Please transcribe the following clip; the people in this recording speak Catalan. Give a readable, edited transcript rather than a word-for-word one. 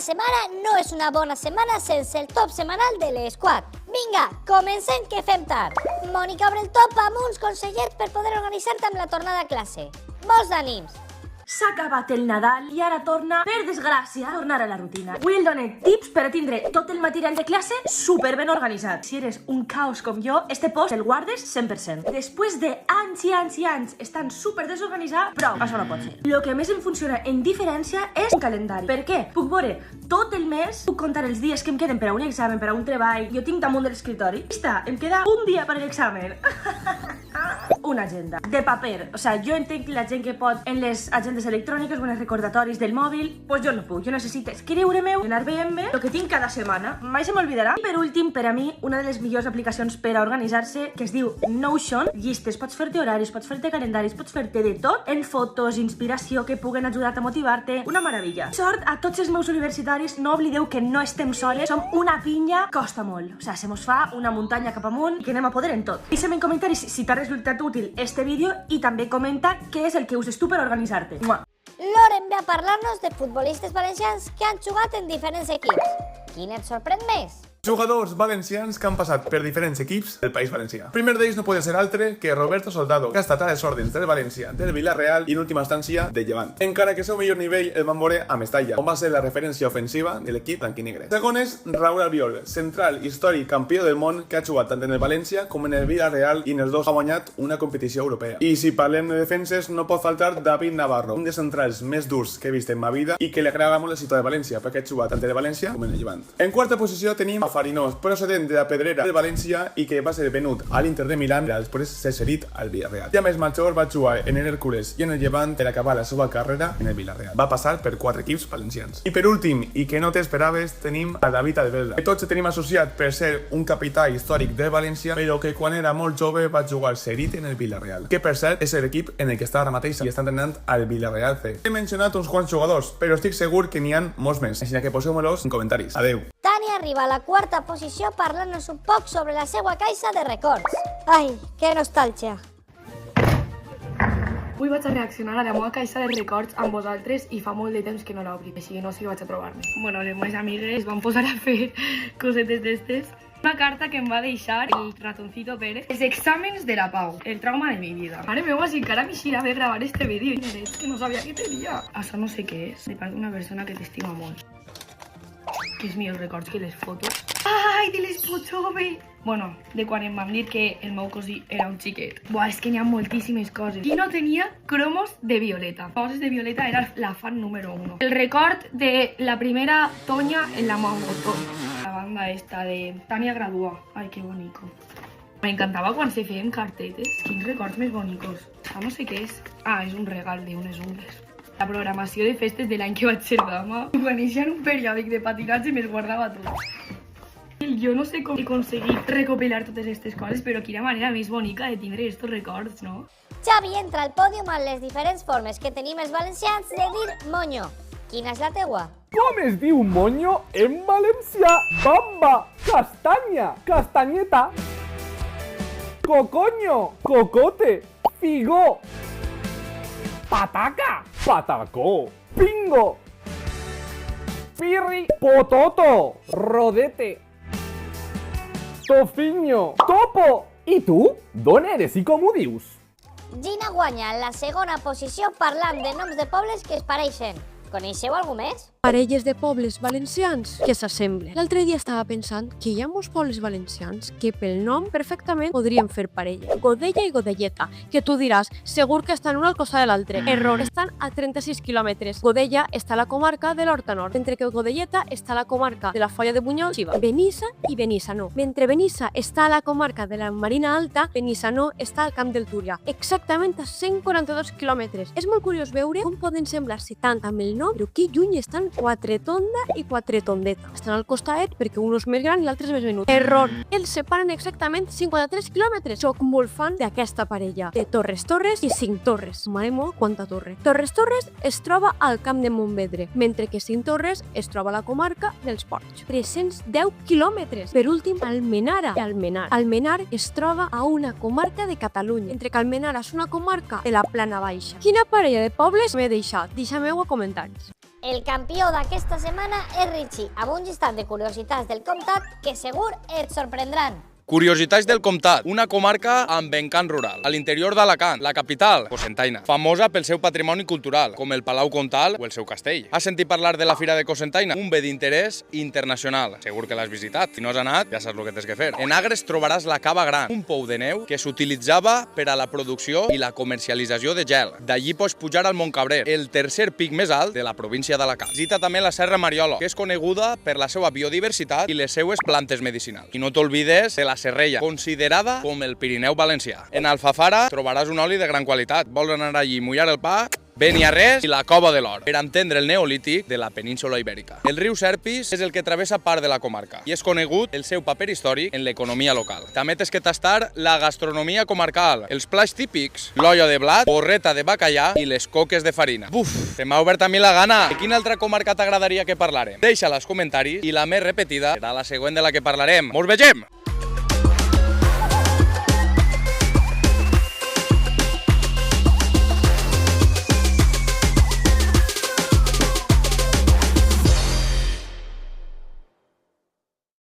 setmana no és una bona setmana sense el top setmanal de l'Esquad. Vinga, comencem que fem tard. Mònica obre el top amb uns consellers per poder organitzar-te amb la tornada a classe. Molts ànims! S'ha acabat el Nadal i ara torna, per desgràcia, a tornar a la rutina. Avui el doné tips per a tindre tot el material de classe super ben organitzat. Si eres un caos com jo, este post el guardes 100%. Després de anys i anys i anys estant super desorganitzat, però això no pot ser. Lo que més em funciona en diferència és un calendari. Per què? Puc veure tot el mes, puc comptar els dies que em queden per a un examen, per a un treball, jo tinc damunt de l'escriptori. Està, em queda un dia per a l'examen. Una agenda de paper. O sea, jo entenc la gent que pot en les agendes electròniques o en els recordatoris del mòbil, pues jo no puc. Jo necessito escriure-meu, anar veient-me el que tinc cada setmana. Mai se m'olvidarà. I per últim, per a mi, una de les millors aplicacions per a organitzar-se, que es diu Notion. Llistes, pots fer-te horaris, pots fer-te calendaris, pots fer-te de tot, en fotos, inspiració, que puguen ajudar-te a motivar-te. Una meravella. Sort a tots els meus universitaris, no oblideu que no estem soles, som una pinya, costa molt. O sea, se mos fa una muntanya cap amunt i que anem a poder en tot. Deixa'm en comentaris si t'ha resultat útil este vídeo i també comenta què és el que uses tu per organitzar-te. Loren ve a parlar-nos de futbolistes valencians que han jugat en diferents equips. Quin et sorprèn més? Jugadors valencians que han passat per diferents equips del País Valencià. El primer d'ells no podia ser altre que Roberto Soldado, que ha estat a les ordres del València, del Villarreal i en última instància de Llevant. Encara que el seu millor nivell el van veure a Mestalla, on va ser la referència ofensiva de l'equip blanquinegre. Segon és Raúl Albiol, central històric campió del món que ha jugat tant en el València com en el Villarreal i en els dos ha guanyat una competició europea. I si parlem de defenses no pot faltar David Navarro, un dels centrals més durs que he vist en ma vida i que li agrada molt la ciutat de València perquè ha jugat tant en el València com en el Llevant. En quarta posició tenim Farinós, procedent de la Pedrera del València i que va ser venut a l'Inter de Milán i després ser cedit al Villarreal. Ja més major va jugar en el Hércules i en el Llevant per acabar la seva carrera en el Villarreal. Va passar per 4 equips valencians. I per últim, i que no t'esperaves, tenim a David Albelda, que tots el tenim associat per ser un capità històric de València, però que quan era molt jove va jugar cedit en el Villarreal, que per cert és l'equip en el que està ara mateix i està entrenant al Villarreal C. He mencionat uns quants jugadors, però estic segur que n'hi ha molts més, així que poseu-me-los en comentaris. Adeu. Tani arriba a la quarta posició parlant-nos un poc sobre la seva caixa de records. Ai, que nostàlgia. Avui vaig a reaccionar a la meva caixa de records amb vosaltres i fa molt de temps que no l'obri, així que no sé què vaig a trobar-me. Bueno, les meves amigues van posar a fer cosetes d'estes. Una carta que em va deixar el ratoncito Pérez. Els exàmens de la Pau, el trauma de mi vida. Mare meva, si encara m'eixirà de gravar este vídeo. És que no sabia què tenia. Això no sé què és. De part d'una persona que t'estima molt. Que és millor records que les fotos. Ai, de les jove! Bueno, de quan em van dir que el meu cosí era un xiquet. Buah, és que n'hi ha moltíssimes coses. Qui no tenia cromos de Violeta? Coses de Violeta era la fan número 1. El record de la primera Toña en la moto. La banda esta de Tania Gradua. Ai, que bonico. M'encantava quan se feien cartetes. Quins records més bonicos. No sé què és. Ah, és un regal d'unes ungles. La programació de festes de l'any que vaig ser dama. Quan eixia en un periòdic de patinatge me'ls guardava tot. Jo no sé com he aconseguit recopilar totes aquestes coses, però quina manera més bonica de tindre aquests records, no? Xavi entra al pòdium amb les diferents formes que tenim els valencians de dir monyo. Quina és la teua? Com es diu monyo en valencià? Bamba, castanya, castanyeta, cocoño, cocote, figó, pataca, patacó, pingo, pirri, pototo, rodete, tofiño, topo. I tu? D'on eres i com ho dius? Gina guanya la segona posició parlant de noms de pobles que es pareixen. Coneixeu algú més? Parelles de pobles valencians que s'assemblen. L'altre dia estava pensant que hi ha molts pobles valencians que pel nom perfectament podrien fer parella. Godella i Godelleta, que tu diràs, segur que estan un al costat de l'altre. Error, estan a 36 quilòmetres. Godella està a la comarca de l'Horta Nord, mentre que Godelleta està a la comarca de la Foia de Bunyol, Xiva. Benissa i Benissanó. Mentre Benissa està a la comarca de la Marina Alta, Benissanó està al Camp del Túria, exactament a 142 quilòmetres. És molt curiós veure com poden semblar-se tant amb el nom, però que lluny estan Quatretonda i Quatretondeta. Estan al costat perquè un és més gran i l'altre és més menut. Error! Els separen exactament 53 quilòmetres. Soc molt fan d'aquesta parella, de Torres Torres i Cinc Torres. Mare meva, quanta torre. Torres Torres es troba al Camp de Montvedre, mentre que Cinc Torres es troba a la comarca dels Ports. 310 quilòmetres. Per últim, Almenara i Almenar. Almenar es troba a una comarca de Catalunya, mentre que Almenara és una comarca de la Plana Baixa. Quina parella de pobles m'he deixat? Deixeu-me-ho a comentaris. El campió d'aquesta setmana és Richie, amb un llistat de curiositats del comtat que segur et sorprendran. Curiositats del Comtat, una comarca amb encant rural. A l'interior d'Alacant, la capital, Cocentaina, famosa pel seu patrimoni cultural, com el Palau Comtal o el seu castell. Has sentit parlar de la Fira de Cocentaina? Un bé d'interès internacional. Segur que l'has visitat. Si no has anat, ja saps el que tens que fer. En Agres trobaràs la Cava Gran, un pou de neu que s'utilitzava per a la producció i la comercialització de gel. D'allí pots pujar al Montcabrer, el tercer pic més alt de la província d'Alacant. Visita també la Serra Mariola, que és coneguda per la seva biodiversitat i les seues plantes medicinals. I no t'olvides de la Serrella, considerada com el Pirineu valencià. En Alfafara trobaràs un oli de gran qualitat. Vols anar allí i mullar el pa? Beniarrés i la Cova de l'Or, per entendre el neolític de la península Ibèrica. El riu Serpis és el que travessa part de la comarca i és conegut el seu paper històric en l'economia local. També tens que tastar la gastronomia comarcal, els plats típics, l'olla de blat, porreta de bacallà i les coques de farina. Buf, se m'ha obert a mi la gana. De quina altra comarca t'agradaria que parlarem? Deixa-la als comentaris i la més repetida serà la següent de la que parlarem. Mos vegem!